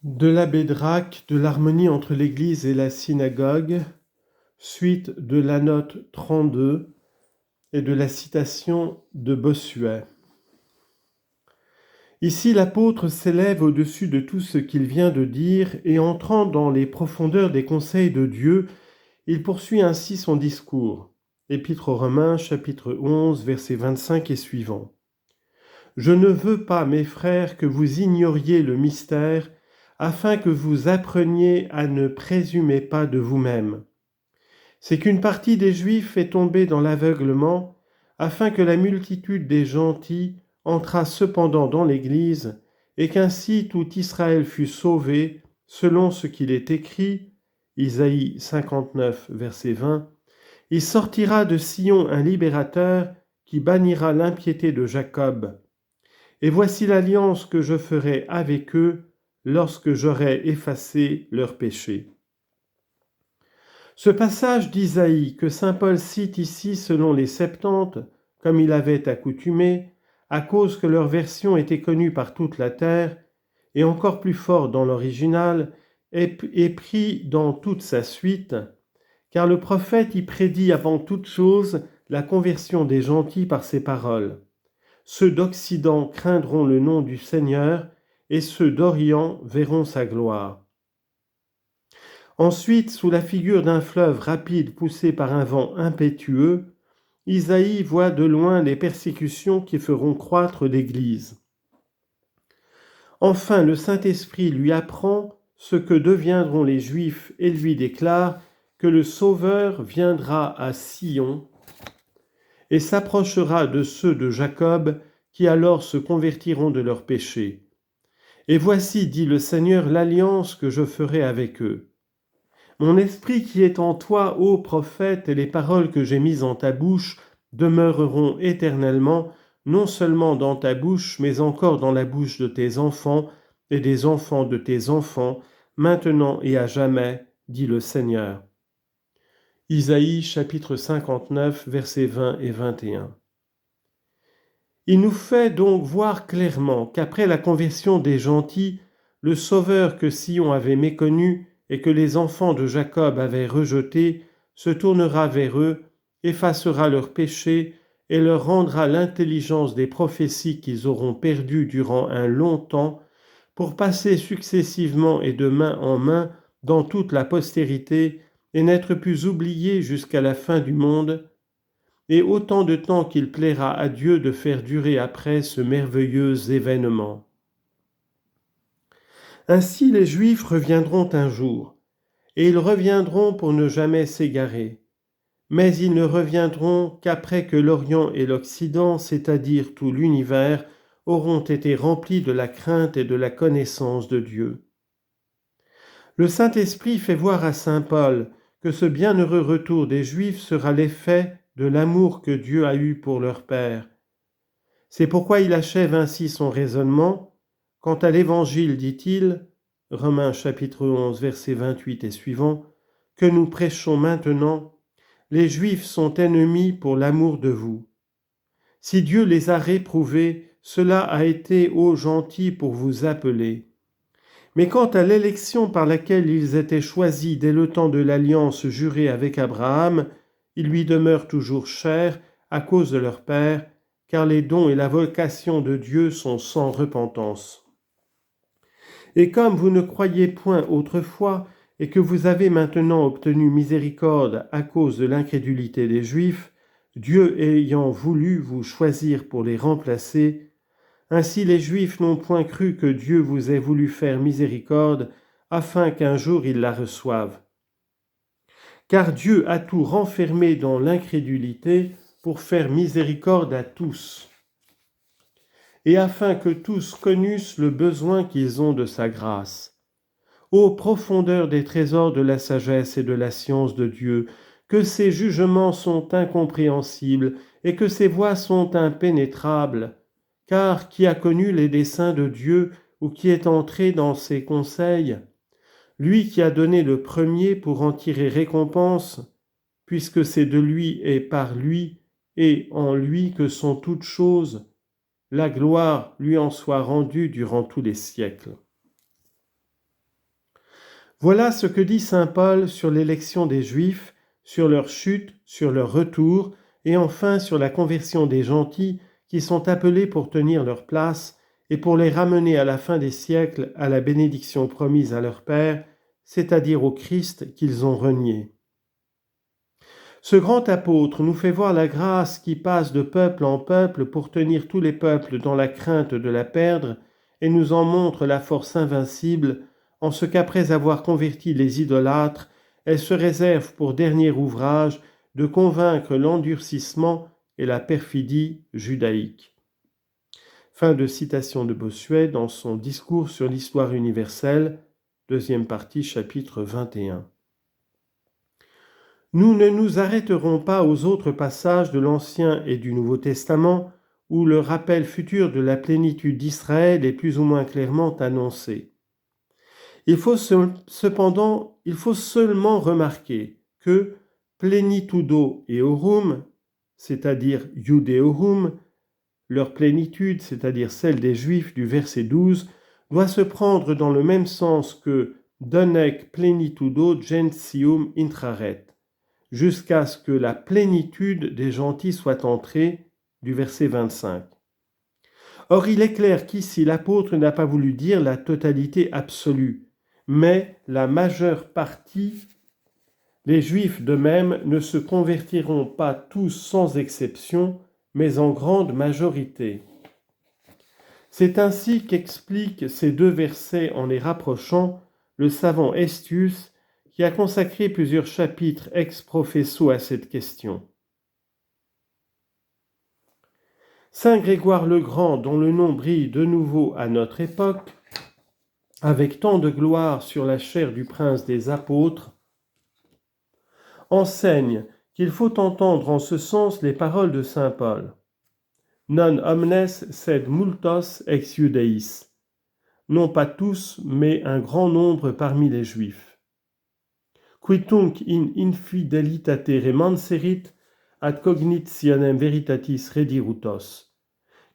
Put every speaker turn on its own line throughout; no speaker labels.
De l'abbé Drac, de l'harmonie entre l'Église et la synagogue, suite de la note 32 et de la citation de Bossuet. Ici, l'apôtre s'élève au-dessus de tout ce qu'il vient de dire et entrant dans les profondeurs des conseils de Dieu, il poursuit ainsi son discours. Épître aux Romains, chapitre 11, versets 25 et suivants. « Je ne veux pas, mes frères, que vous ignoriez le mystère, afin que vous appreniez à ne présumer pas de vous-même. C'est qu'une partie des Juifs est tombée dans l'aveuglement, afin que la multitude des gentils entrât cependant dans l'Église, et qu'ainsi tout Israël fût sauvé, selon ce qu'il est écrit, Isaïe 59, verset 20, « Il sortira de Sion un libérateur qui bannira l'impiété de Jacob. Et voici l'alliance que je ferai avec eux lorsque j'aurai effacé leurs péchés. » Ce passage d'Isaïe que saint Paul cite ici selon les Septante, comme il avait accoutumé, à cause que leur version était connue par toute la terre, et encore plus fort dans l'original, est pris dans toute sa suite, car le prophète y prédit avant toute chose la conversion des gentils par ses paroles. Ceux d'Occident craindront le nom du Seigneur, et ceux d'Orient verront sa gloire. Ensuite, sous la figure d'un fleuve rapide poussé par un vent impétueux, Isaïe voit de loin les persécutions qui feront croître l'Église. Enfin, le Saint-Esprit lui apprend ce que deviendront les Juifs et lui déclare que le Sauveur viendra à Sion et s'approchera de ceux de Jacob qui alors se convertiront de leurs péchés. Et voici, dit le Seigneur, l'alliance que je ferai avec eux. Mon esprit qui est en toi, ô prophète, et les paroles que j'ai mises en ta bouche demeureront éternellement, non seulement dans ta bouche, mais encore dans la bouche de tes enfants et des enfants de tes enfants, maintenant et à jamais, dit le Seigneur. Isaïe chapitre 59, versets 20 et 21. Il nous fait donc voir clairement qu'après la conversion des gentils, le Sauveur que Sion avait méconnu et que les enfants de Jacob avaient rejeté, se tournera vers eux, effacera leurs péchés et leur rendra l'intelligence des prophéties qu'ils auront perdues durant un long temps, pour passer successivement et de main en main dans toute la postérité et n'être plus oubliés jusqu'à la fin du monde, et autant de temps qu'il plaira à Dieu de faire durer après ce merveilleux événement. Ainsi les Juifs reviendront un jour, et ils reviendront pour ne jamais s'égarer, mais ils ne reviendront qu'après que l'Orient et l'Occident, c'est-à-dire tout l'univers, auront été remplis de la crainte et de la connaissance de Dieu. Le Saint-Esprit fait voir à saint Paul que ce bienheureux retour des Juifs sera l'effet de l'amour que Dieu a eu pour leur Père. C'est pourquoi il achève ainsi son raisonnement. Quant à l'Évangile, dit-il, Romains chapitre 11, versets 28 et suivants, que nous prêchons maintenant, les Juifs sont ennemis pour l'amour de vous. Si Dieu les a réprouvés, cela a été aux gentils pour vous appeler. Mais quant à l'élection par laquelle ils étaient choisis dès le temps de l'alliance jurée avec Abraham, ils lui demeurent toujours chers à cause de leur Père, car les dons et la vocation de Dieu sont sans repentance. Et comme vous ne croyiez point autrefois, et que vous avez maintenant obtenu miséricorde à cause de l'incrédulité des Juifs, Dieu ayant voulu vous choisir pour les remplacer, ainsi les Juifs n'ont point cru que Dieu vous ait voulu faire miséricorde, afin qu'un jour ils la reçoivent. Car Dieu a tout renfermé dans l'incrédulité pour faire miséricorde à tous, et afin que tous connussent le besoin qu'ils ont de sa grâce. Ô profondeur des trésors de la sagesse et de la science de Dieu, que ses jugements sont incompréhensibles et que ses voies sont impénétrables, car qui a connu les desseins de Dieu ou qui est entré dans ses conseils? Lui qui a donné le premier pour en tirer récompense, puisque c'est de lui et par lui et en lui que sont toutes choses, la gloire lui en soit rendue durant tous les siècles. Voilà ce que dit saint Paul sur l'élection des Juifs, sur leur chute, sur leur retour, et enfin sur la conversion des gentils qui sont appelés pour tenir leur place et pour les ramener à la fin des siècles à la bénédiction promise à leur Père, c'est-à-dire au Christ qu'ils ont renié. Ce grand apôtre nous fait voir la grâce qui passe de peuple en peuple pour tenir tous les peuples dans la crainte de la perdre, et nous en montre la force invincible, en ce qu'après avoir converti les idolâtres, elle se réserve pour dernier ouvrage de convaincre l'endurcissement et la perfidie judaïque. Fin de citation de Bossuet dans son discours sur l'histoire universelle, deuxième partie, chapitre 21. Nous ne nous arrêterons pas aux autres passages de l'Ancien et du Nouveau Testament où le rappel futur de la plénitude d'Israël est plus ou moins clairement annoncé. Il faut seulement remarquer que plenitudo eorum, c'est-à-dire Iudeorum, leur plénitude, c'est-à-dire celle des Juifs du verset 12, doit se prendre dans le même sens que donec plenitudo gentium intraret, jusqu'à ce que la plénitude des gentils soit entrée, du verset 25. Or, il est clair qu'ici, l'apôtre n'a pas voulu dire la totalité absolue, mais la majeure partie. Les Juifs de même ne se convertiront pas tous sans exception, mais en grande majorité. C'est ainsi qu'explique ces deux versets en les rapprochant le savant Estius, qui a consacré plusieurs chapitres ex professo à cette question. Saint Grégoire le Grand, dont le nom brille de nouveau à notre époque, avec tant de gloire sur la chair du prince des apôtres, enseigne qu'il faut entendre en ce sens les paroles de saint Paul. Non omnes sed multos ex Judaeis. Non pas tous, mais un grand nombre parmi les Juifs. Qui tunc in infidelitate remanserit ad cognitionem veritatis redirutos,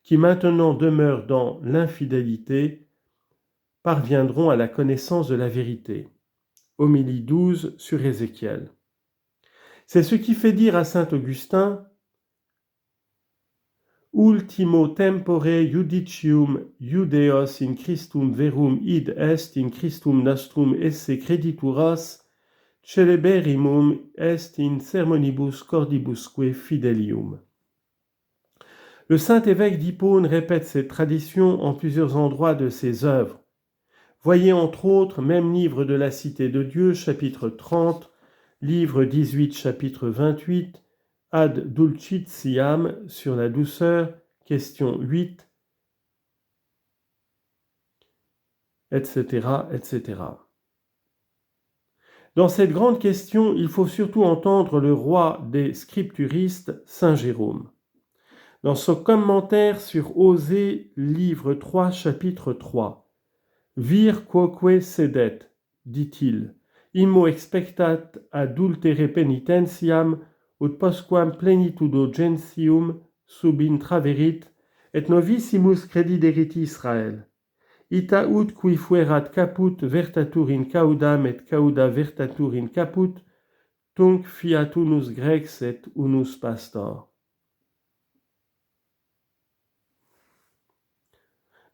qui maintenant demeurent dans l'infidélité, parviendront à la connaissance de la vérité. Homélie 12 sur Ézéchiel. C'est ce qui fait dire à saint Augustin: Ultimo tempore judicium Judeos in Christum verum id est in Christum nostrum esse credituras celeberimum est in sermonibus cordibusque fidelium. Le saint évêque d'Hippone répète cette tradition en plusieurs endroits de ses œuvres. Voyez entre autres même livre de la Cité de Dieu, chapitre 30, livre 18, chapitre 28, Ad dulcitiam, sur la douceur, question 8, etc., etc. Dans cette grande question, il faut surtout entendre le roi des scripturistes, saint Jérôme. Dans son commentaire sur Osée, livre 3, chapitre 3, Vir quoque sedet, dit-il, immo expectat adultere penitentiam ut postquam plenitudo gentium sub intraverit et novissimus crediderit Israel. Ita ut qui fuerat caput vertatur in caudam et cauda vertatur in caput, tunc fiat unus grex et unus pastor.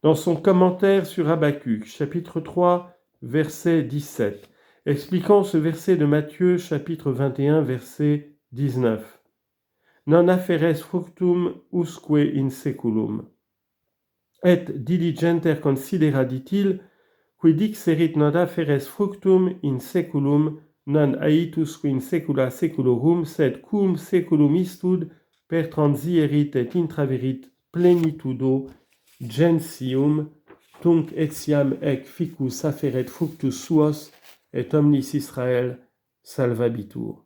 Dans son commentaire sur Habacuc, chapitre 3, verset 17, expliquant ce verset de Matthieu, chapitre 21, verset 19. Non afferes fructum usque in seculum. Et diligenter considera, dit-il, qui dixerit non afferes fructum in seculum, non aitusque in secula seculorum, sed cum seculum istud per transierit et intraverit plenitudo gentium, tunc etiam ec ficus afferet fructus suos, et omnis Israël salvabitur.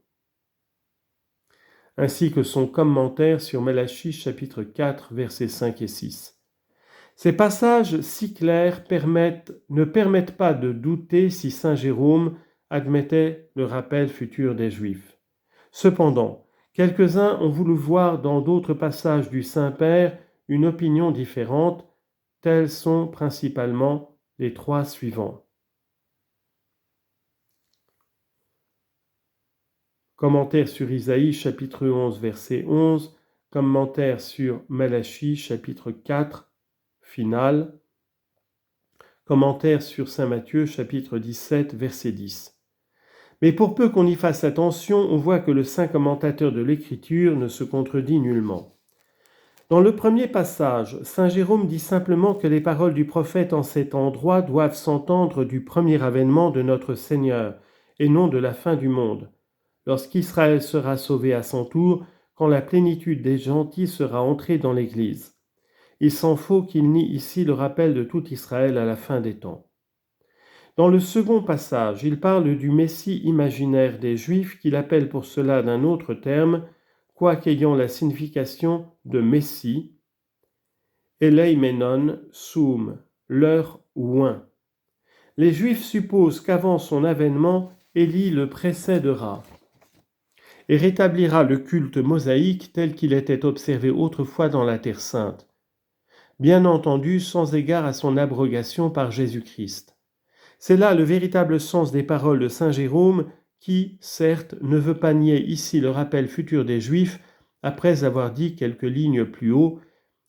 Ainsi que son commentaire sur Malachie, chapitre 4, versets 5 et 6. Ces passages si clairs ne permettent pas de douter si saint Jérôme admettait le rappel futur des Juifs. Cependant, quelques-uns ont voulu voir dans d'autres passages du Saint-Père une opinion différente. Tels sont principalement les trois suivants. Commentaire sur Isaïe, chapitre 11, verset 11. Commentaire sur Malachie, chapitre 4, final. Commentaire sur Saint Matthieu, chapitre 17, verset 10. Mais pour peu qu'on y fasse attention, on voit que le saint commentateur de l'Écriture ne se contredit nullement. Dans le premier passage, saint Jérôme dit simplement que les paroles du prophète en cet endroit doivent s'entendre du premier avènement de notre Seigneur, et non de la fin du monde, lorsqu'Israël sera sauvé à son tour, quand la plénitude des gentils sera entrée dans l'Église. Il s'en faut qu'il nie ici le rappel de tout Israël à la fin des temps. Dans le second passage, il parle du Messie imaginaire des Juifs qu'il appelle pour cela d'un autre terme, quoiqu'ayant la signification de Messie, Eleimenon Soum, leur oint. Les Juifs supposent qu'avant son avènement, Élie le précédera et rétablira le culte mosaïque tel qu'il était observé autrefois dans la Terre sainte, bien entendu sans égard à son abrogation par Jésus-Christ. C'est là le véritable sens des paroles de saint Jérôme qui, certes, ne veut pas nier ici le rappel futur des Juifs après avoir dit quelques lignes plus haut,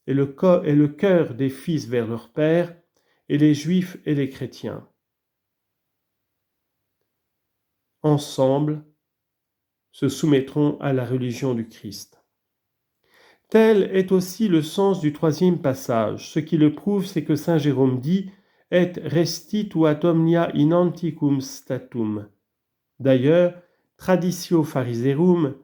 et le cœur des fils vers leur père, et les Juifs et les chrétiens. Ensemble, se soumettront à la religion du Christ. Tel est aussi le sens du troisième passage. Ce qui le prouve, c'est que saint Jérôme dit « et restituat omnia in antiquum statum ». D'ailleurs, traditio phariserum,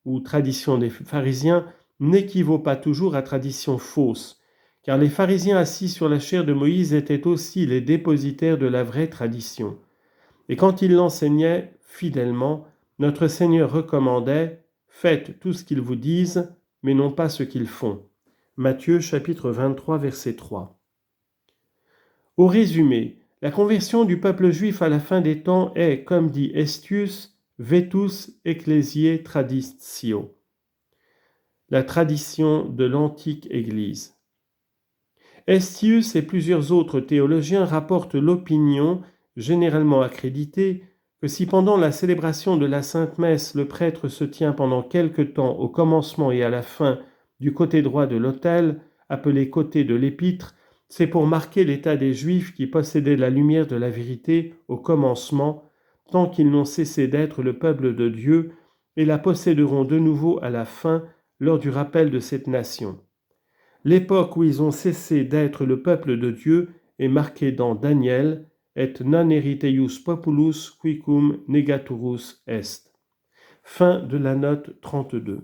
ou tradition des pharisiens, n'équivaut pas toujours à tradition fausse, car les pharisiens assis sur la chaire de Moïse étaient aussi les dépositaires de la vraie tradition. Et quand ils l'enseignaient fidèlement, notre Seigneur recommandait « Faites tout ce qu'ils vous disent, mais non pas ce qu'ils font ». Matthieu chapitre 23, verset 3. Au résumé, la conversion du peuple juif à la fin des temps est, comme dit Estius, vetus ecclesiae traditio, la tradition de l'antique Église. Estius et plusieurs autres théologiens rapportent l'opinion, généralement accréditée, que si pendant la célébration de la Sainte Messe le prêtre se tient pendant quelque temps au commencement et à la fin du côté droit de l'autel, appelé côté de l'épître, c'est pour marquer l'état des Juifs qui possédaient la lumière de la vérité au commencement, tant qu'ils n'ont cessé d'être le peuple de Dieu, et la posséderont de nouveau à la fin lors du rappel de cette nation. L'époque où ils ont cessé d'être le peuple de Dieu est marquée dans Daniel, et non heriteius populus quicum negaturus est. Fin de la note 32.